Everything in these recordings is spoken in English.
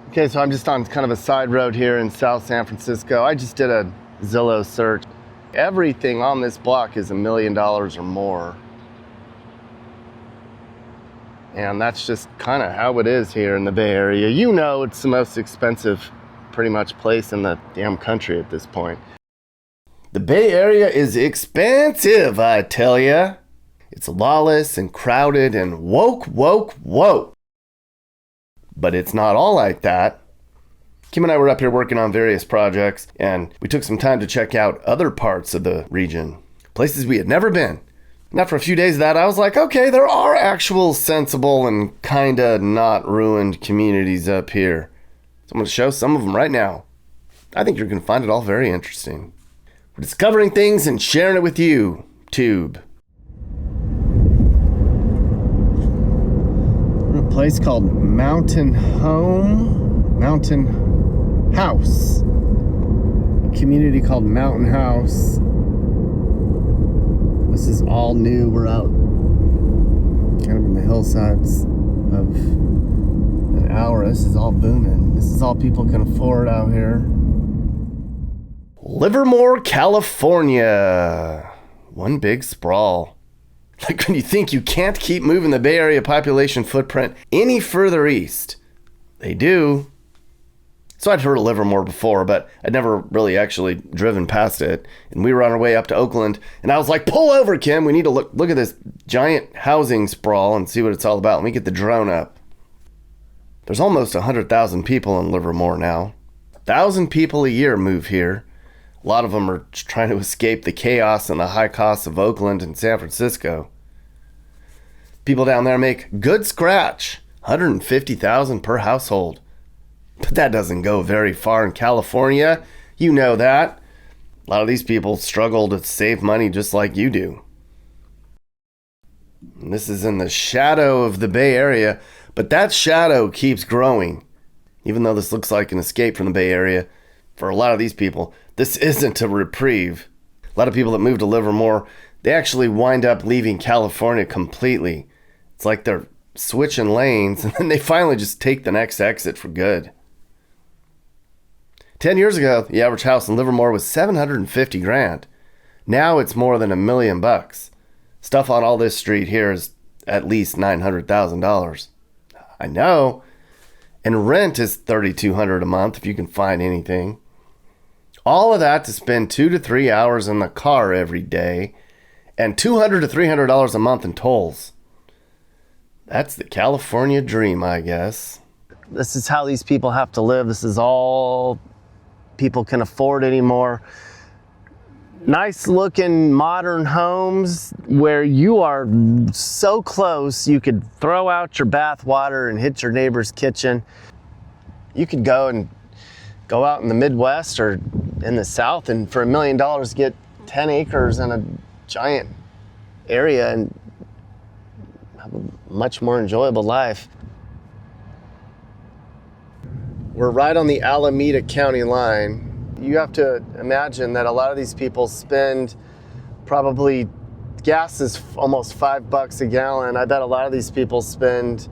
Okay, so I'm just on kind of a side road here in South San Francisco. I just did a Zillow search. Everything on this block is $1 million or more. And that's just kind of how it is here in the Bay Area. You know, it's the most expensive pretty much place in the damn country at this point. The Bay Area is expensive, I tell ya. It's lawless and crowded and woke. But it's not all like that. Kim and I were up here working on various projects, and we took some time to check out other parts of the region, places we had never been. And after a few days of that, I was like, okay, there are actual sensible and kinda not ruined communities up here. So I'm gonna show some of them right now. I think you're gonna find it all very interesting. We're discovering things and sharing it with you, Tube. A place called Mountain House. A community called Mountain House. This is all new. We're out kind of in the hillsides of an hour. This is all booming. This is all people can afford out here. Livermore, California. One big sprawl. Like when you think you can't keep moving the Bay Area population footprint any further east, they do. So I'd heard of Livermore before, but I'd never really actually driven past it. And we were on our way up to Oakland, and I was like, pull over, Kim. We need to look at this giant housing sprawl and see what it's all about. Let me get the drone up. There's almost 100,000 people in Livermore now. 1,000 people a year move here. A lot of them are trying to escape the chaos and the high costs of Oakland and San Francisco. People down there make good scratch, $150,000 per household. But that doesn't go very far in California. You know that. A lot of these people struggle to save money just like you do. And this is in the shadow of the Bay Area, but that shadow keeps growing. Even though this looks like an escape from the Bay Area, for a lot of these people, this isn't a reprieve. A lot of people that move to Livermore, they actually wind up leaving California completely. It's like they're switching lanes, and then they finally just take the next exit for good. 10 years ago, the average house in Livermore was $750,000. Now it's more than $1 million. Stuff on all this street here is at least $900,000. I know. And rent is $3,200 a month if you can find anything. All of that to spend 2 to 3 hours in the car every day and $200 to $300 a month in tolls. That's the California dream, I guess. This is how these people have to live. This is all people can afford anymore. Nice looking modern homes where you are so close you could throw out your bath water and hit your neighbor's kitchen. You could go out in the Midwest or in the South and for $1 million get 10 acres and a giant area and have a much more enjoyable life. We're right on the Alameda County line. You have to imagine that a lot of these people spend probably, gas is almost $5 a gallon. I bet a lot of these people spend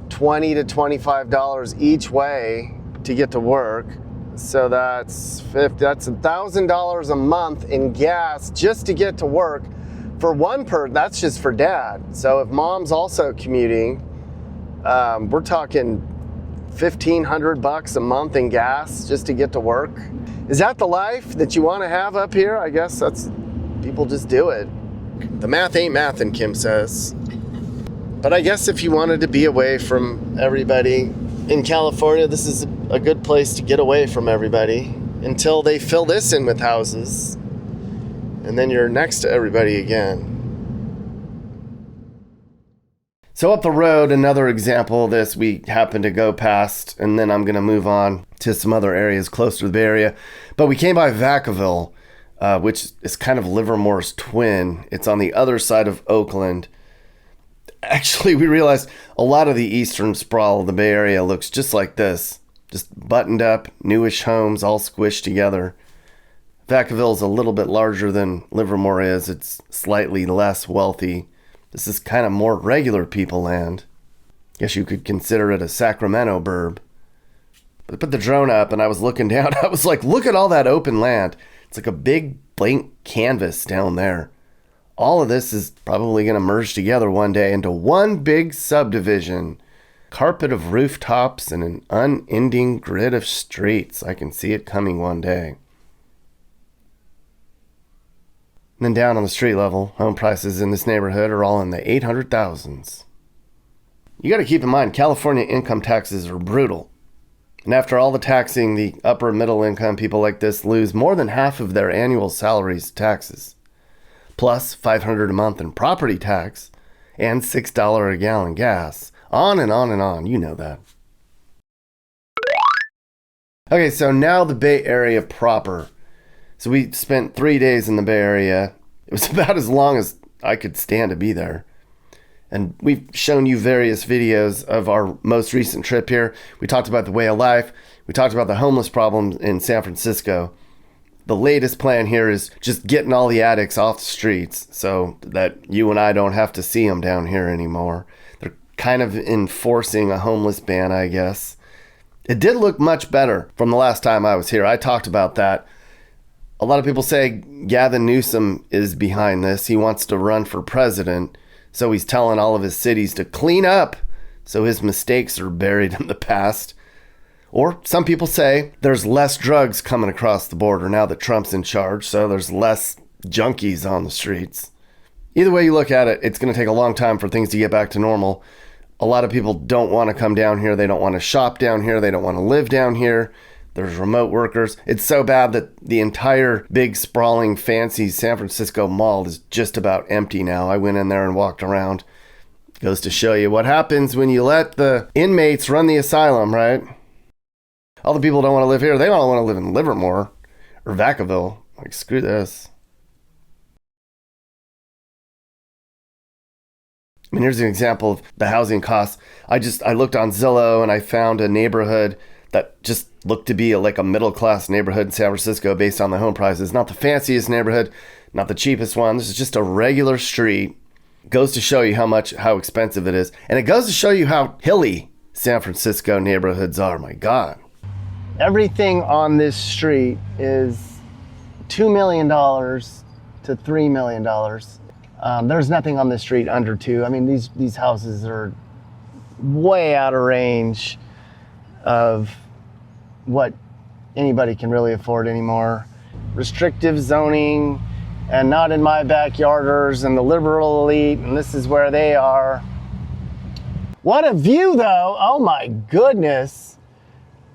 $20 to $25 each way to get to work. So that's $1,000 a month in gas just to get to work for one person. That's just for dad. So if mom's also commuting, we're talking $1,500 a month in gas just to get to work. Is that the life that you want to have up here? I guess people just do it. The math ain't mathin', Kim says. But I guess if you wanted to be away from everybody in California, this is a good place to get away from everybody until they fill this in with houses. And then you're next to everybody again. So up the road, another example of this we happened to go past, and then I'm going to move on to some other areas close to the Bay Area. But we came by Vacaville, which is kind of Livermore's twin. It's on the other side of Oakland. Actually, we realized a lot of the eastern sprawl of the Bay Area looks just like this. Just buttoned up, newish homes all squished together. Vacaville is a little bit larger than Livermore is. It's slightly less wealthy. This is kind of more regular people land. Guess you could consider it a Sacramento burb. I put the drone up and I was looking down. I was like, look at all that open land. It's like a big blank canvas down there. All of this is probably going to merge together one day into one big subdivision. Carpet of rooftops and an unending grid of streets. I can see it coming one day. And then down on the street level, home prices in this neighborhood are all in the 800,000s. You got to keep in mind, California income taxes are brutal. And after all the taxing, the upper middle income people like this lose more than half of their annual salaries to taxes. Plus $500 a month in property tax and $6 a gallon gas. On and on and on. You know that. Okay, so now the Bay Area proper. So we spent 3 days in the Bay Area. It was about as long as I could stand to be there. And we've shown you various videos of our most recent trip here. We talked about the way of life. We talked about the homeless problem in San Francisco. The latest plan here is just getting all the addicts off the streets so that you and I don't have to see them down here anymore. They're kind of enforcing a homeless ban, I guess. It did look much better from the last time I was here. I talked about that. A lot of people say Gavin Newsom is behind this. He wants to run for president. So he's telling all of his cities to clean up so his mistakes are buried in the past. Or some people say there's less drugs coming across the border now that Trump's in charge, so there's less junkies on the streets. Either way you look at it, it's going to take a long time for things to get back to normal. A lot of people don't want to come down here. They don't want to shop down here. They don't want to live down here. There's remote workers. It's so bad that the entire big, sprawling, fancy San Francisco mall is just about empty now. I went in there and walked around. Goes to show you what happens when you let the inmates run the asylum, right? All the people don't want to live here. They don't want to live in Livermore or Vacaville. Like, screw this. I mean, here's an example of the housing costs. I looked on Zillow and I found a neighborhood that just looked to be like a middle-class neighborhood in San Francisco based on the home prices. Not the fanciest neighborhood, not the cheapest one. This is just a regular street. Goes to show you how expensive it is. And it goes to show you how hilly San Francisco neighborhoods are. My God. Everything on this street is $2 million to $3 million. There's nothing on this street under two. I mean, these houses are way out of range of what anybody can really afford anymore. Restrictive zoning and not in my backyarders and the liberal elite, and this is where they are. What a view though. Oh my goodness.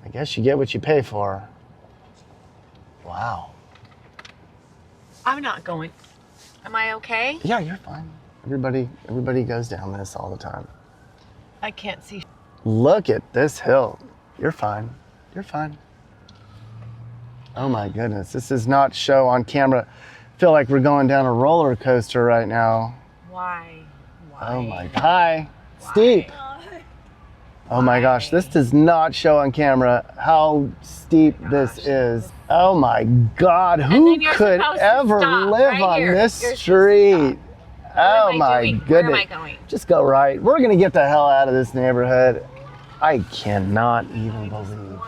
I guess you get what you pay for. Wow. I'm not going. Am I okay? Yeah, you're fine. Everybody goes down this all the time. I can't see. Look at this hill. You're fine. You're fine. Oh my goodness. This is not show on camera. I feel like we're going down a roller coaster right now. Why? Oh my God. Hi. Steep. Oh my gosh, this does not show on camera how steep this is. Oh my God, who could ever live on this street? Oh my goodness. Where am I going? Just go right. We're gonna get the hell out of this neighborhood. I cannot even believe.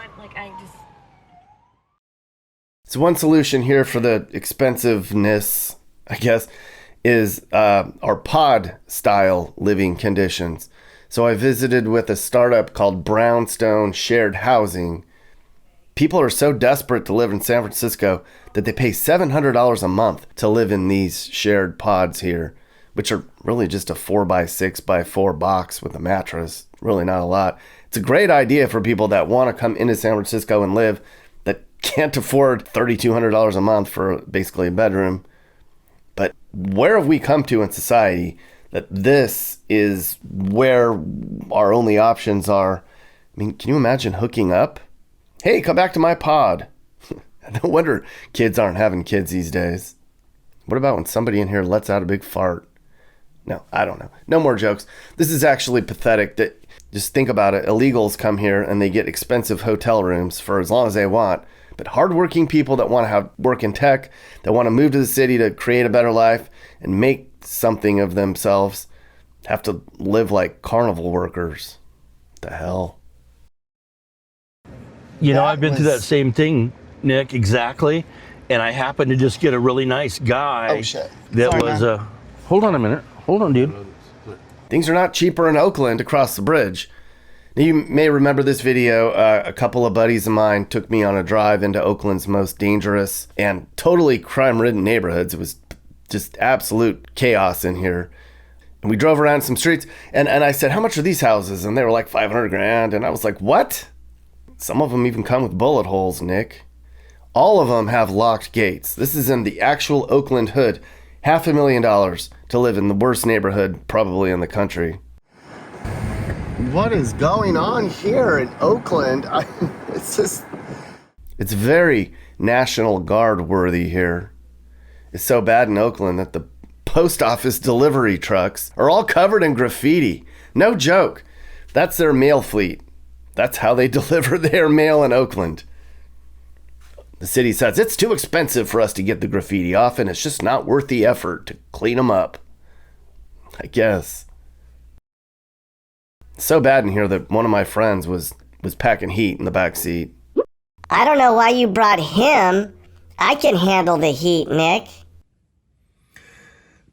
So one solution here for the expensiveness, I guess, is our pod style living conditions. So I visited with a startup called Brownstone Shared Housing. People are so desperate to live in San Francisco that they pay $700 a month to live in these shared pods here, which are really just a 4x6x4 box with a mattress. Really not a lot. It's a great idea for people that want to come into San Francisco and live that can't afford $3,200 a month for basically a bedroom. But where have we come to in society that this is where our only options are? I mean, can you imagine hooking up? Hey, come back to my pod. No wonder kids aren't having kids these days. What about when somebody in here lets out a big fart? No, I don't know. No more jokes. This is actually pathetic. That just think about it. Illegals come here and they get expensive hotel rooms for as long as they want. But hardworking people that want to have work in tech, that want to move to the city to create a better life and make something of themselves, have to live like carnival workers. What the hell? You know, That I've been through that was- same thing, Nick, exactly. And I happened to just get a really nice guy. Oh, shit. That Sorry, was man. hold on a minute. Hold on, dude. Things are not cheaper in Oakland across the bridge. Now, you may remember this video. A couple of buddies of mine took me on a drive into Oakland's most dangerous and totally crime-ridden neighborhoods. It was just absolute chaos in here. And we drove around some streets, and I said, how much are these houses? And they were like 500 grand. And I was like, what? Some of them even come with bullet holes, Nick. All of them have locked gates. This is in the actual Oakland hood. $500,000 to live in the worst neighborhood probably in the country. What is going on here in Oakland? It's very National Guard worthy here. It's so bad in Oakland that the post office delivery trucks are all covered in graffiti. No joke. That's their mail fleet. That's how they deliver their mail in Oakland. The city says it's too expensive for us to get the graffiti off, and it's just not worth the effort to clean them up. I guess. So bad in here that one of my friends was packing heat in the back seat. I don't know why you brought him. I can handle the heat, Nick.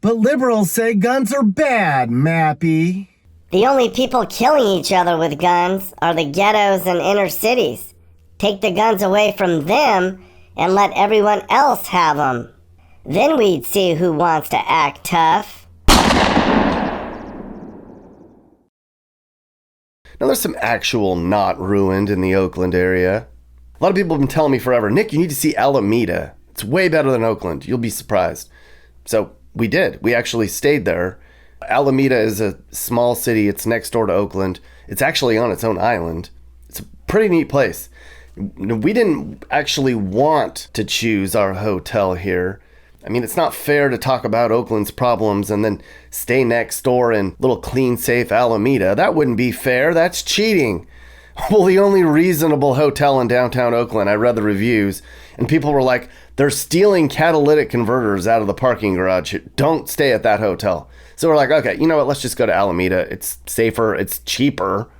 But liberals say guns are bad, Mappy. The only people killing each other with guns are the ghettos and inner cities. Take the guns away from them and let everyone else have them. Then we'd see who wants to act tough. Now, there's some actual not ruined in the Oakland area. A lot of people have been telling me forever, Nick, you need to see Alameda. It's way better than Oakland. You'll be surprised. So we did. We actually stayed there. Alameda is a small city. It's next door to Oakland. It's actually on its own island. It's a pretty neat place. We didn't actually want to choose our hotel here. I mean, it's not fair to talk about Oakland's problems and then stay next door in little clean, safe Alameda. That wouldn't be fair. That's cheating. Well, the only reasonable hotel in downtown Oakland, I read the reviews, and people were like, they're stealing catalytic converters out of the parking garage. Don't stay at that hotel. So we're like, okay, you know what? Let's just go to Alameda. It's safer. It's cheaper.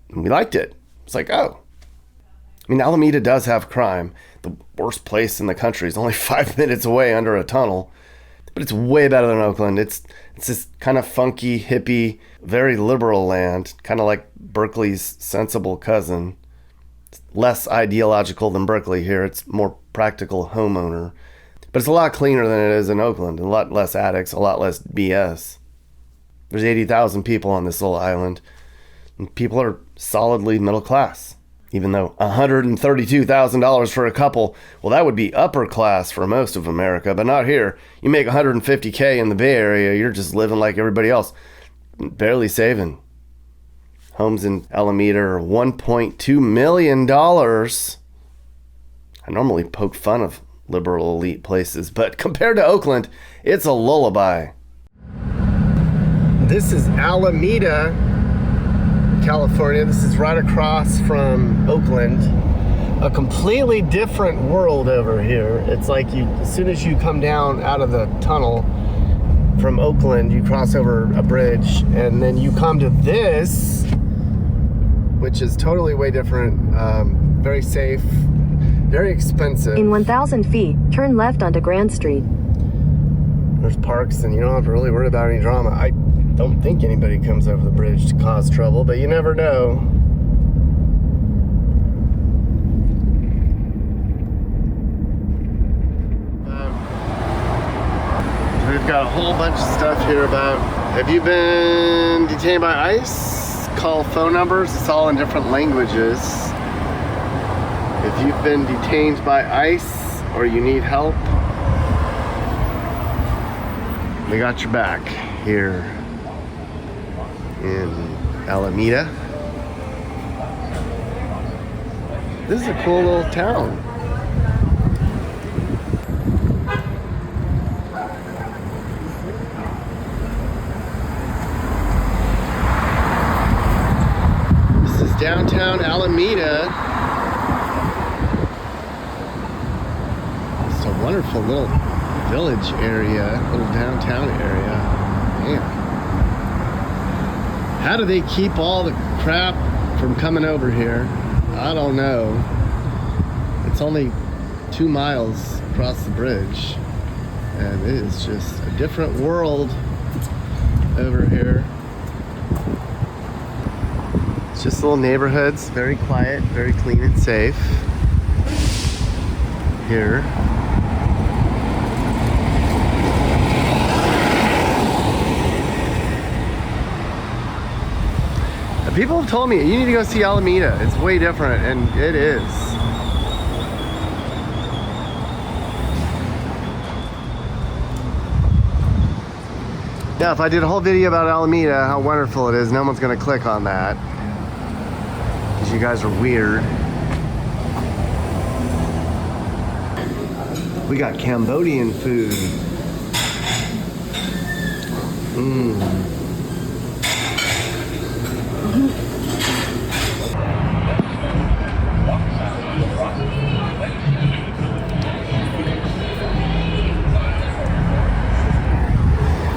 And we liked it. It's like, oh. I mean, Alameda does have crime. The worst place in the country is only 5 minutes away under a tunnel. But it's way better than Oakland. It's this kind of funky, hippie, very liberal land. Kind of like Berkeley's sensible cousin. It's less ideological than Berkeley here. It's more practical homeowner. But it's a lot cleaner than it is in Oakland. A lot less addicts, a lot less BS. There's 80,000 people on this little island. And people are solidly middle class. Even though $132,000 for a couple, well, that would be upper class for most of America, but not here. You make $150K in the Bay Area, you're just living like everybody else, barely saving. Homes in Alameda are $1.2 million. I normally poke fun of liberal elite places, but compared to Oakland, it's a lullaby. This is Alameda, California. This is right across from Oakland. A completely different world over here. It's like as soon as you come down out of the tunnel from Oakland, you cross over a bridge, and then you come to this, which is totally way different, very safe, very expensive. In 1,000 feet, turn left onto Grand Street. There's parks, and you don't have to really worry about any drama. I don't think anybody comes over the bridge to cause trouble, but you never know. We've got a whole bunch of stuff here about, have you been detained by ICE? Call phone numbers. It's all in different languages. If you've been detained by ICE or you need help, we got your back here in Alameda. This is a cool little town. This is downtown Alameda. It's a wonderful little village area, little downtown area. Man. How do they keep all the crap from coming over here? I don't know. It's only 2 miles across the bridge, and it is just a different world over here. It's just little neighborhoods, very quiet, very clean and safe here. People have told me you need to go see Alameda. It's way different, and it is. Yeah, if I did a whole video about Alameda, how wonderful it is, no one's gonna click on that. Because you guys are weird. We got Cambodian food.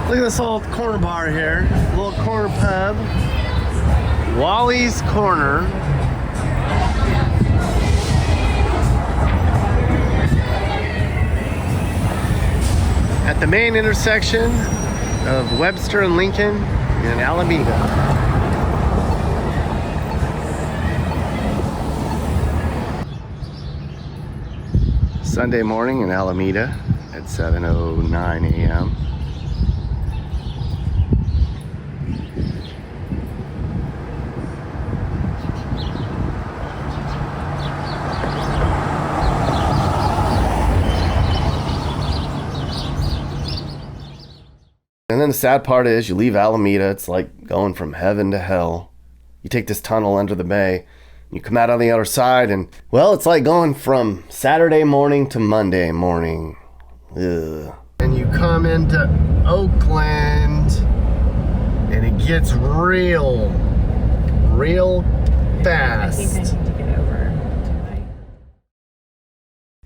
Look at this little corner bar here, little corner pub, Wally's Corner. At the main intersection of Webster and Lincoln in Alameda. Sunday morning in Alameda at 7:09 a.m. And then the sad part is you leave Alameda, it's like going from heaven to hell. You take this tunnel under the bay, you come out on the other side, and well, it's like going from Saturday morning to Monday morning. Ugh. And you come into Oakland, and it gets real fast. I think I need to get over tonight.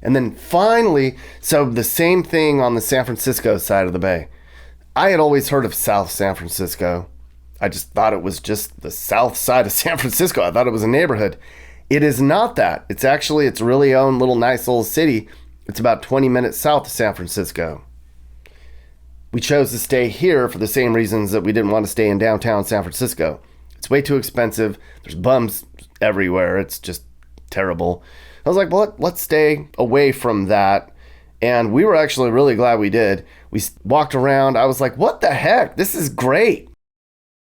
And then finally, so the same thing on the San Francisco side of the bay. I had always heard of South San Francisco. I just thought it was just the south side of San Francisco. I thought it was a neighborhood. It is not that. It's actually its really own little nice little city. It's about 20 minutes south of San Francisco. We chose to stay here for the same reasons that we didn't want to stay in downtown San Francisco. It's way too expensive. There's bums everywhere. It's just terrible. I was like, well, let's stay away from that. And we were actually really glad we did. We walked around. I was like, what the heck? This is great.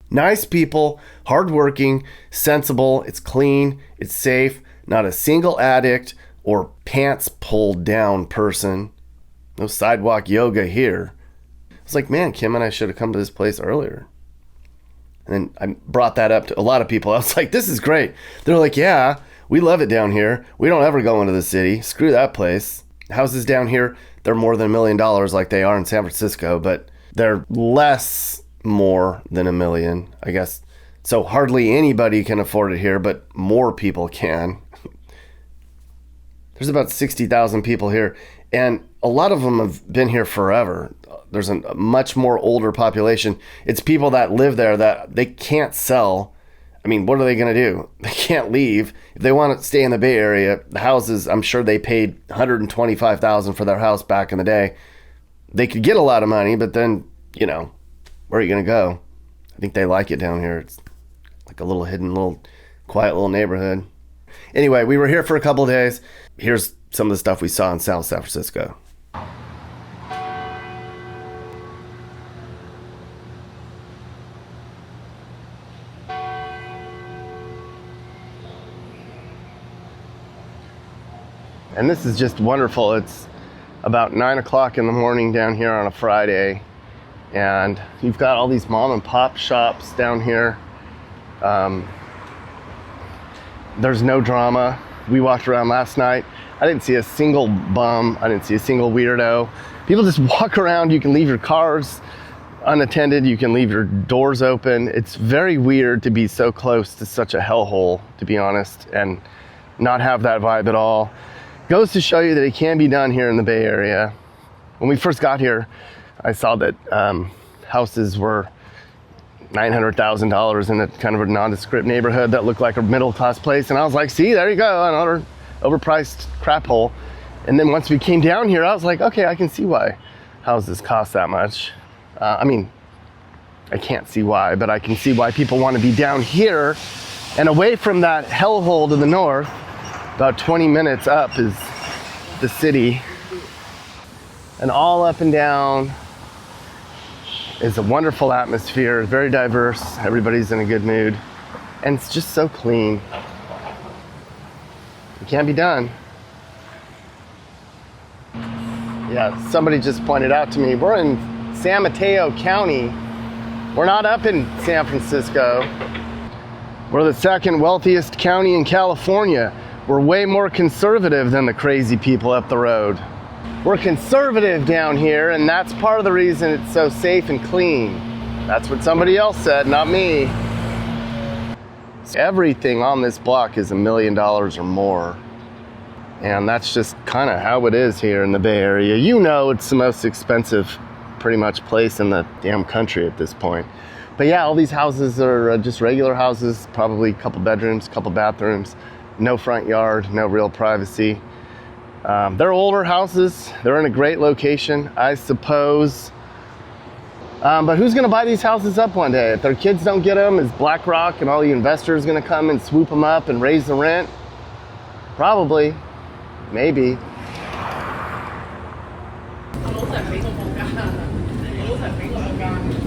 Nice people, hardworking, sensible. It's clean. It's safe. Not a single addict or pants pulled down person. No sidewalk yoga here. I was like, man, Kim and I should have come to this place earlier. And then I brought that up to a lot of people. I was like, this is great. They're like, yeah, we love it down here. We don't ever go into the city. Screw that place. Houses down here, they're more than $1 million like they are in San Francisco, but they're less more than $1 million, I guess. So hardly anybody can afford it here, but more people can. There's about 60,000 people here, and a lot of them have been here forever. There's a much more older population. It's people that live there that they can't sell. I mean, what are they going to do? They can't leave. If they want to stay in the Bay Area, the houses, I'm sure they paid $125,000 for their house back in the day. They could get a lot of money, but then, you know, where are you going to go? I think they like it down here. It's like a little hidden, little quiet little neighborhood. Anyway, we were here for a couple of days. Here's some of the stuff we saw in South San Francisco. And this is just wonderful. It's about 9 o'clock in the morning down here on a Friday. And you've got all these mom and pop shops down here. There's no drama. We walked around last night. I didn't see a single bum. I didn't see a single weirdo. People just walk around. You can leave your cars unattended. You can leave your doors open. It's very weird to be so close to such a hellhole, to be honest, and not have that vibe at all. Goes to show you that it can be done here in the Bay Area. When we first got here, I saw that houses were $900,000 in a kind of a nondescript neighborhood that looked like a middle-class place. And I was like, see, there you go, another overpriced crap hole. And then once we came down here, I was like, okay, I can see why houses cost that much. I mean, I can't see why, but I can see why people want to be down here and away from that hellhole to the north. About 20 minutes up is the city. And all up and down is a wonderful atmosphere, very diverse, everybody's in a good mood, and it's just so clean. It can't be done. Yeah, somebody just pointed out to me, we're in San Mateo County. We're not up in San Francisco. We're the second wealthiest county in California. We're way more conservative than the crazy people up the road. We're conservative down here, and that's part of the reason it's so safe and clean. That's what somebody else said, not me. Everything on this block is $1 million or more. And that's just kind of how it is here in the Bay Area. You know, it's the most expensive, pretty much, place in the damn country at this point. But yeah, all these houses are just regular houses, probably a couple bedrooms, couple bathrooms, no front yard, no real privacy. They're older houses. They're in a great location, I suppose. But who's going to buy these houses up one day? If their kids don't get them, is BlackRock and all the investors going to come and swoop them up and raise the rent? Probably. Maybe.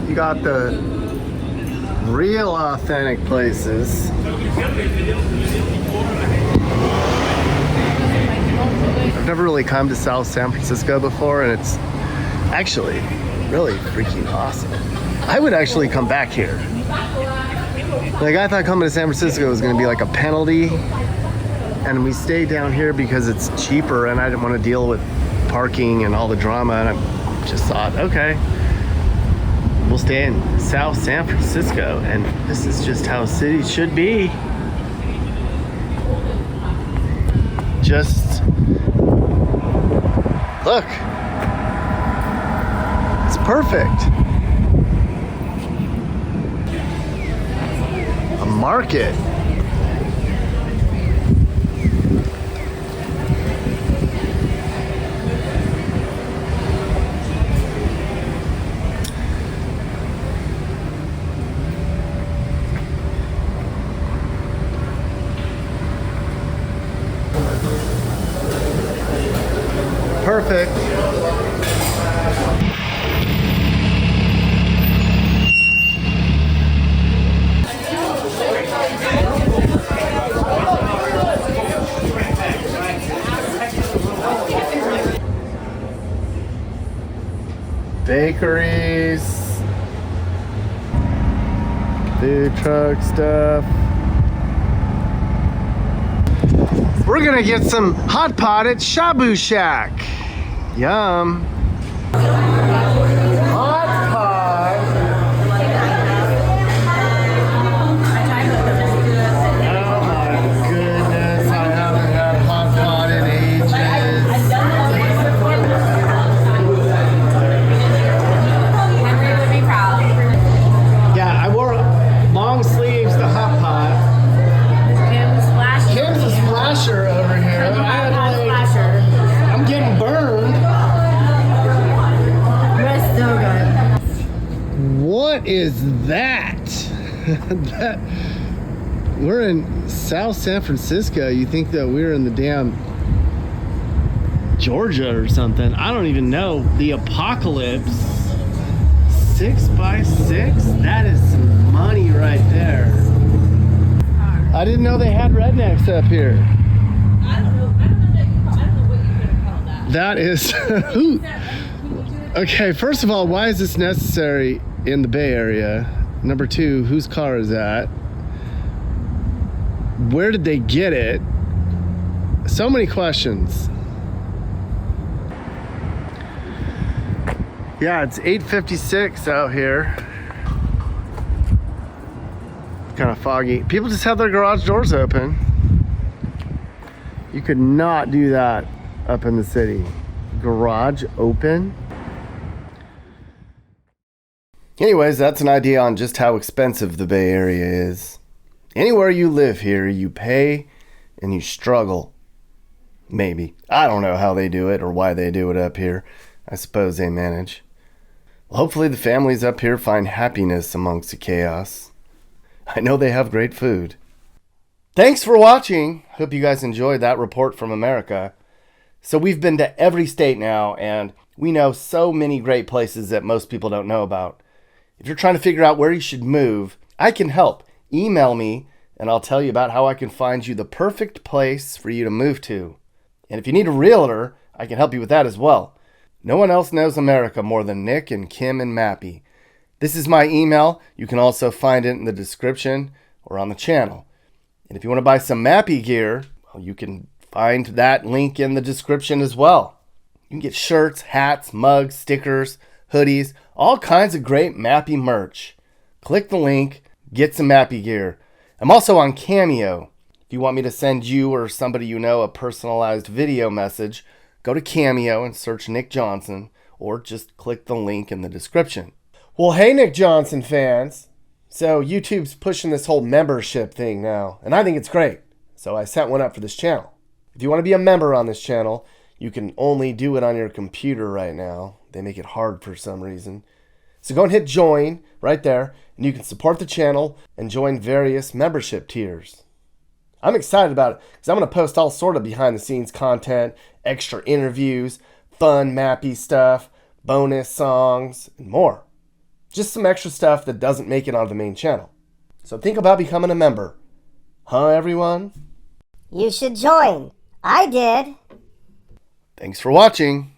You got the real authentic places. I've never really come to South San Francisco before, and it's actually really freaking awesome. I would actually come back here. Like, I thought coming to San Francisco was going to be like a penalty, and we stayed down here because it's cheaper and I didn't want to deal with parking and all the drama, and I just thought, okay, we'll stay in South San Francisco, and this is just how cities should be. Just look, it's perfect. A market. Perfect. Bakeries, food truck stuff. We're gonna get some hot pot at Shabu Shack. Yum. Hot pot. Oh my goodness, I haven't had hot pot in ages. Yeah, I wore long sleeves to hot pot. Kim's a splasher over here. I'm getting burned. What is that? We're in South San Francisco. You think that we're in the damn Georgia or something. I don't even know. The Apocalypse 6x6? That is some money right there. I didn't know they had rednecks up here. I don't know what you could have called that. That is... Okay, first of all, why is this necessary in the Bay Area? Number two, whose car is that? Where did they get it? So many questions. Yeah, it's 8:56 out here. Kind of foggy. People just have their garage doors open. You could not do that up in the city. Garage open. Anyways, that's an idea on just how expensive the Bay Area is. Anywhere you live here, you pay and you struggle. Maybe. I don't know how they do it or why they do it up here. I suppose they manage. Well, hopefully the families up here find happiness amongst the chaos. I know they have great food. Thanks for watching. Hope you guys enjoyed that report from America. So we've been to every state now, and we know so many great places that most people don't know about. If you're trying to figure out where you should move, I can help. Email me, and I'll tell you about how I can find you the perfect place for you to move to. And if you need a realtor, I can help you with that as well. No one else knows America more than Nick and Kim and Mappy. This is my email. You can also find it in the description or on the channel. And if you want to buy some Mappy gear, well, you can find that link in the description as well. You can get shirts, hats, mugs, stickers, hoodies, all kinds of great Mappy merch. Click the link, get some Mappy gear. I'm also on Cameo. If you want me to send you or somebody you know a personalized video message, go to Cameo and search Nick Johnson, or just click the link in the description. Well, hey, Nick Johnson fans. So YouTube's pushing this whole membership thing now, and I think it's great. So I set one up for this channel. If you want to be a member on this channel, you can only do it on your computer right now. They make it hard for some reason. So go and hit join right there, and you can support the channel and join various membership tiers. I'm excited about it because I'm going to post all sort of behind the scenes content, extra interviews, fun Mappy stuff, bonus songs, and more. Just some extra stuff that doesn't make it onto the main channel. So think about becoming a member. Huh, everyone? You should join. I did. Thanks for watching.